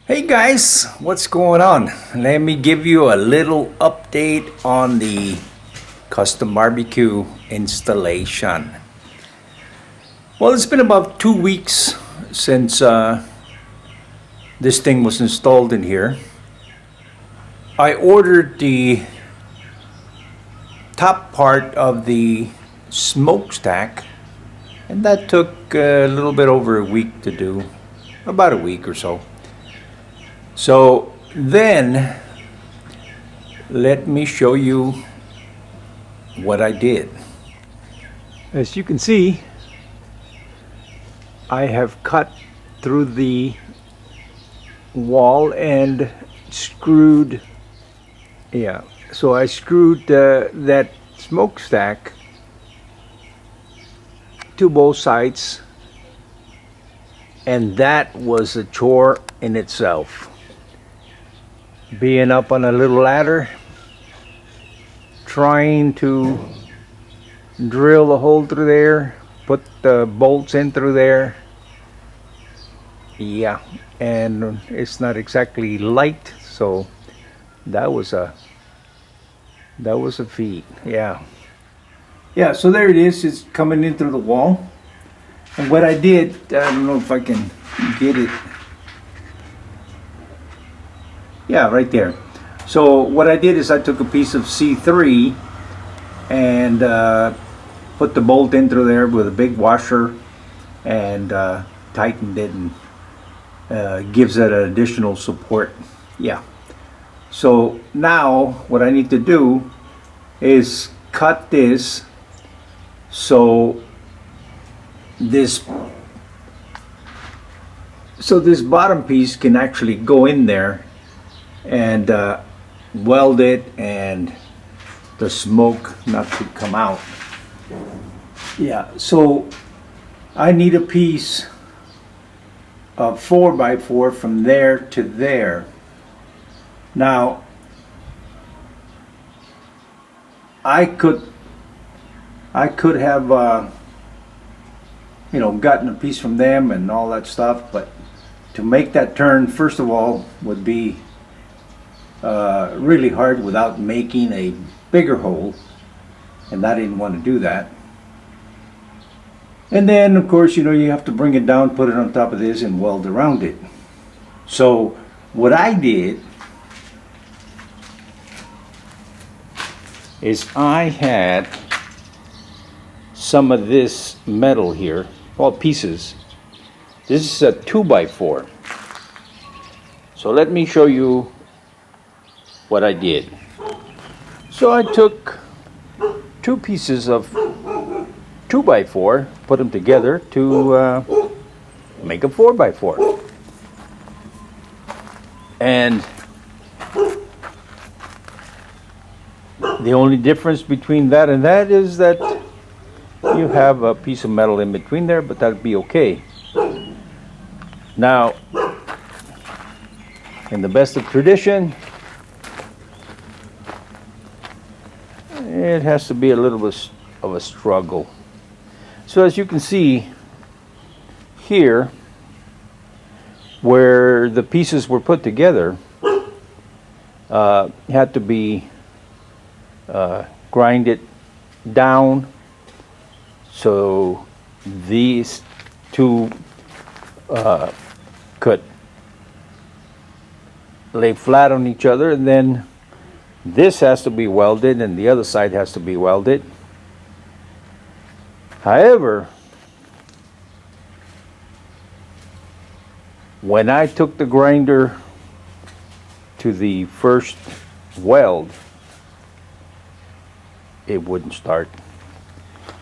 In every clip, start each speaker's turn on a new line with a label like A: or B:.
A: Hey guys, what's going on? Let me give you a little update on the custom barbecue installation. Well, it's been about 2 weeks since this thing was installed in here. I ordered the top part of the smokestack, and that took a little bit over a week to do, about a week or so. So then, let me show you what I did. As you can see, I have cut through the wall and screwed, so I screwed that smokestack to both sides, and that was a chore in itself. Being up on a little ladder, trying to drill a hole through there, put the bolts in through there. Yeah, and it's not exactly light, so that was a feat. Yeah, so there it is. It's coming in through the wall. And what I did, I don't know if I can get it. Yeah, right there. So what I did is I took a piece of C3 and put the bolt in through there with a big washer and tightened it, and gives it an additional support. Yeah. So now what I need to do is cut this so this bottom piece can actually go in there and weld it, and the smoke not to come out. Yeah, so I need a piece of 4x4 from there to there. Now I could have gotten a piece from them and all that stuff, but to make that turn, first of all, would be really hard without making a bigger hole, and I didn't want to do that. And then of course you have to bring it down, put it on top of this, and weld around it. So what I did is I had some of this metal here, well, pieces. This is a 2x4. So let me show you what I did. So I took two pieces of 2x4, put them together to make a 4x4. And the only difference between that and that is that you have a piece of metal in between there, but that'd be okay. Now, in the best of tradition, it has to be a little bit of a struggle. So as you can see here, where the pieces were put together, had to be grinded down, so these two could lay flat on each other, and then this has to be welded and the other side has to be welded. However, when I took the grinder to the first weld, it wouldn't start.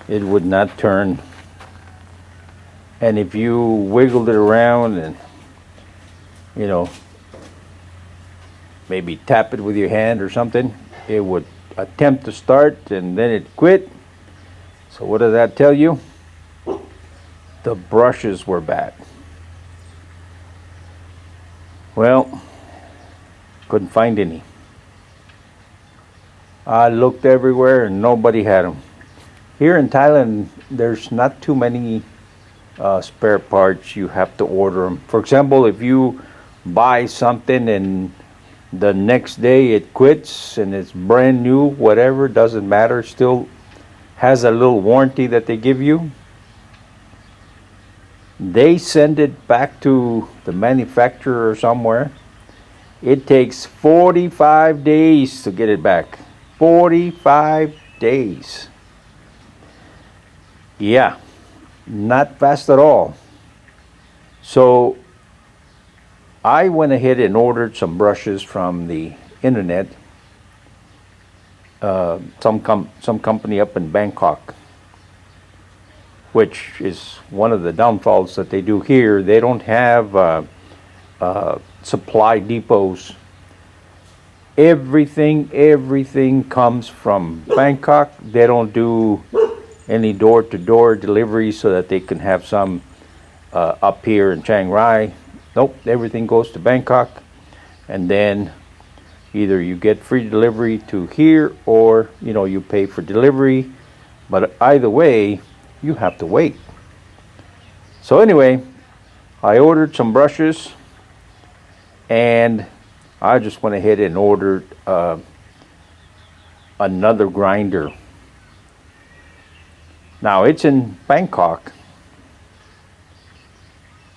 A: It would not turn. And if you wiggled it around and maybe tap it with your hand or something, it would attempt to start and then it quit. So what does that tell you? The brushes were bad. Well, couldn't find any. I looked everywhere and nobody had them. Here in Thailand, there's not too many spare parts. You have to order them. For example, if you buy something and the next day it quits and it's brand new, whatever, doesn't matter, still has a little warranty that they give you. They send it back to the manufacturer or somewhere. It takes 45 days to get it back. 45 days. Yeah, not fast at all. So I went ahead and ordered some brushes from the internet. Some company up in Bangkok, which is one of the downfalls that they do here. They don't have supply depots. Everything comes from Bangkok. They don't do any door-to-door delivery so that they can have some up here in Chiang Rai. Nope, everything goes to Bangkok, and then either you get free delivery to here, or you pay for delivery. But either way, you have to wait. So anyway, I ordered some brushes, and I just went ahead and ordered another grinder. Now it's in Bangkok,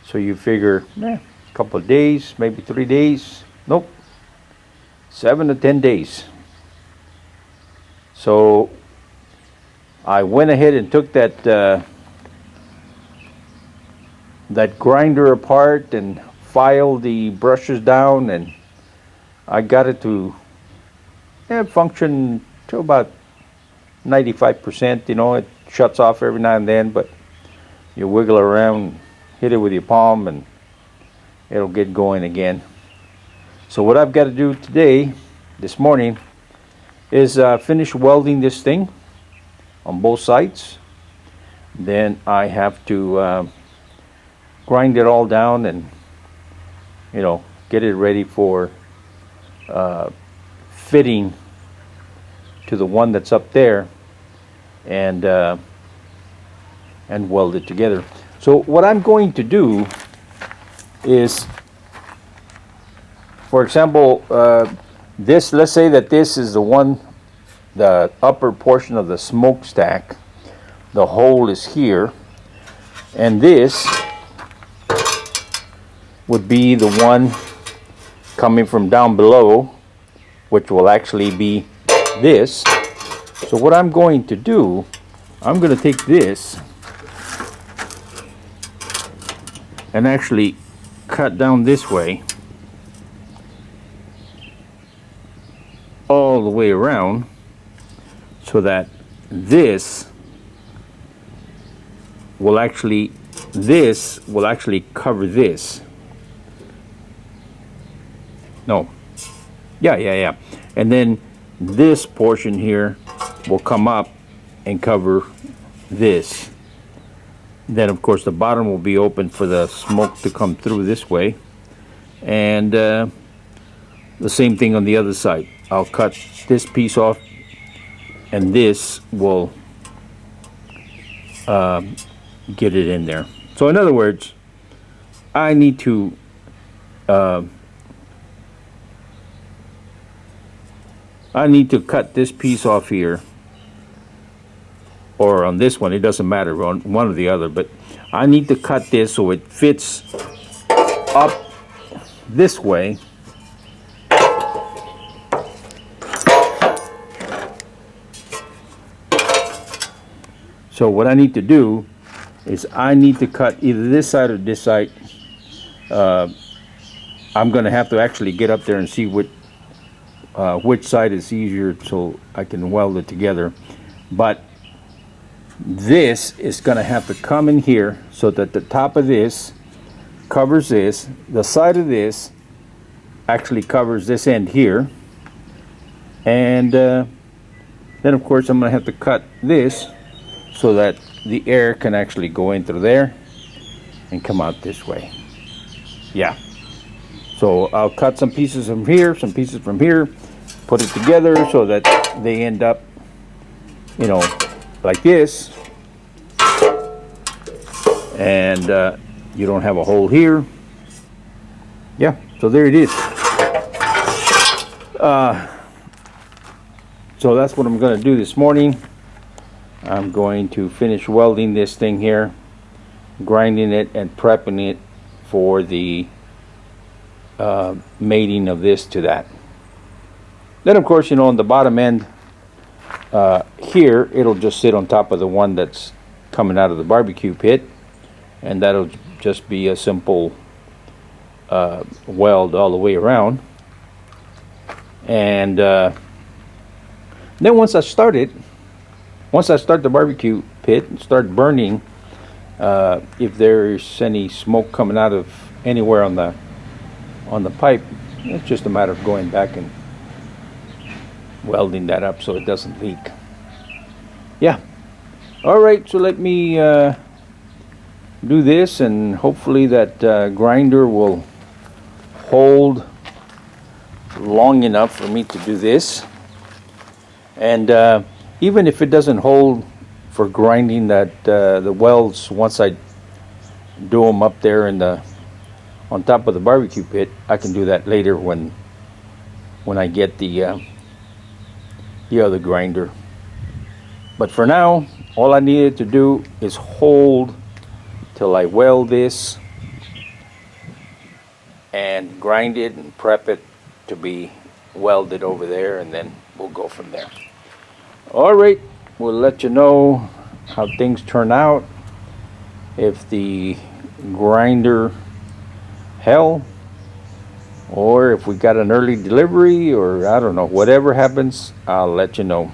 A: so you figure a couple of days, maybe 3 days. Nope, 7 to 10 days. So I went ahead and took that grinder apart and filed the brushes down, and I got it to function to about 95%. It shuts off every now and then, but you wiggle around, hit it with your palm, and it'll get going again. So what I've got to do today, this morning, is finish welding this thing on both sides. Then I have to grind it all down and get it ready for fitting to the one that's up there, and weld it together. So what I'm going to do is, for example, let's say that this is the upper portion of the smokestack. The hole is here, and this would be the one coming from down below, which will actually be this. So what I'm going to do, I'm going to take this and actually cut down this way all the way around, so that this will actually cover this. No. Yeah. And then this portion here will come up and cover this. Then of course the bottom will be open for the smoke to come through this way. And the same thing on the other side. I'll cut this piece off, and this will get it in there. So in other words, I need to cut this piece off here, or on this one, it doesn't matter, on one or the other, but I need to cut this so it fits up this way. So what I need to do is I need to cut either this side or this side. I'm going to have to actually get up there and see which side is easier so I can weld it together. But this is going to have to come in here so that the top of this covers this, the side of this actually covers this end here, and then of course I'm going to have to cut this so that the air can actually go in through there and come out this way. Yeah. So I'll cut some pieces from here, some pieces from here, put it together so that they end up, like this. And you don't have a hole here. Yeah, So there it is. So that's what I'm going to do this morning. I'm going to finish welding this thing here, grinding it and prepping it for the mating of this to that. Then of course, on the bottom end here, it'll just sit on top of the one that's coming out of the barbecue pit, and that'll just be a simple weld all the way around. And then once I start the barbecue pit and start burning, if there's any smoke coming out of anywhere on the pipe, it's just a matter of going back and welding that up so it doesn't leak. Yeah. All right, so let me do this, and hopefully that grinder will hold long enough for me to do this. And even if it doesn't hold for grinding the welds, once I do them up there on top of the barbecue pit, I can do that later when I get the other grinder. But for now, all I needed to do is hold till I weld this and grind it and prep it to be welded over there, and then we'll go from there. All right, we'll let you know how things turn out, if the grinder held, or if we got an early delivery, or I don't know, whatever happens, I'll let you know.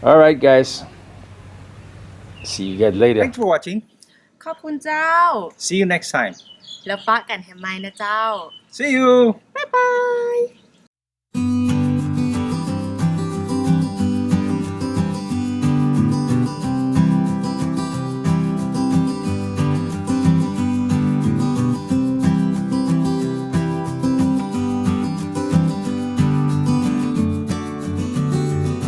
A: All right, guys, see you guys later. Thanks for watching.
B: ขอบคุณเจ้า
A: See you next time.
B: แล้วปะกันแฮมไมนะเจ้า
A: See you.
B: บ๊ายบาย